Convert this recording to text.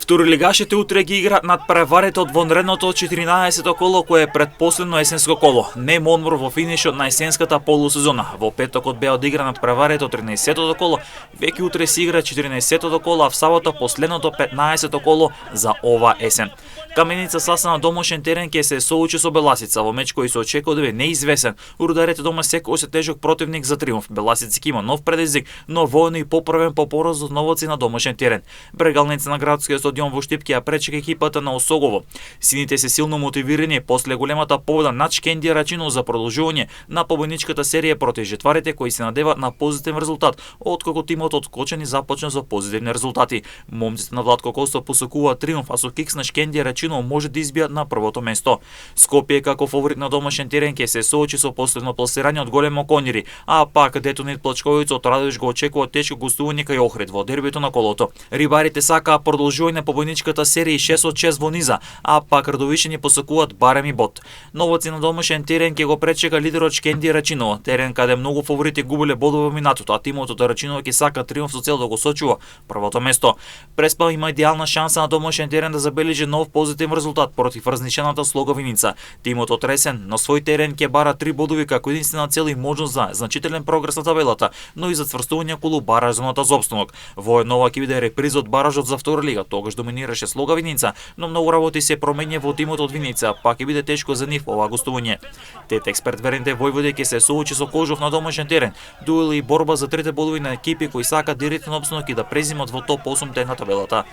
Второлигашите утре ги играат над преварите од вонредното 14-то коло кое е предпоследно есенско коло. Нем одмор во финишот на есенската полусезона. Во петокот беа одигранат преварите од 13-то коло, веќе утре се игра 14-то коло, а в сабота последното 15-то коло за ова есен. Каменица Сласа на домашен терен ќе се соочи со Беласица во меч кој се очекува да биде неизвесен. Рударите дома секој се тежок противник за триумф. Беласица ќе има нов предизвик, но војно и поправен по пораз од новоци на домашен терен. Брегалници на градскиот стадион во Штип ќе ја пречека екипата на Осогово. Сините се силно мотивирани после големата победа над Шкендија Рачино за продолжување на победничката серија против жетварите кои се надеваат на позитивен резултат, откако тимот од Кочани започна со позитивни резултати. Момците на Владко Костов посакуваат триумф, а со кикс на Шкендија Рачино може да избијат на првото место. Скопје како фаворит на домашен терен ќе се соочи со последно пласирање од Големо Коњири, а пак Детонит Плачковица од Радовиш го очекува тешко гостување кај Охрид во дербито на колото. Рибарите сакаат продолжување на победничката серија 6 од 6 во низа, а пак Радовишани посакуваат барем и бод. Новоци на домашен терен ќе го пречека лидерот Шкендија Рачиново, терен каде многу фаворити губеле бодови во минатото, а тимот од Рачиново ќе сака триумф со цел да го сочува првото место. Преспа има идеална шанса на домашен терен да забележи нов позитивен резултат против разнишената Слога Виница. Тимот од Ресен на свој терен ќе бара 3 бодови како единствена цел и можност за значителен прогрес на табелата, но и за цврстување околу баражната за опстанок. Воеднова ќе биде реприз од баражот за втора лига, тогаш доминираше Слога Виница, но многу работи се променја во тимот од Виница, пак ќе биде тешко за нив ова гостување. Тет експерт верените Војводи ќе се соочи со Кожов на домашен терен, дуел и борба за трите бодови на екипи кои сакаат директен опстанок и да презимат во топ 8 на табелата.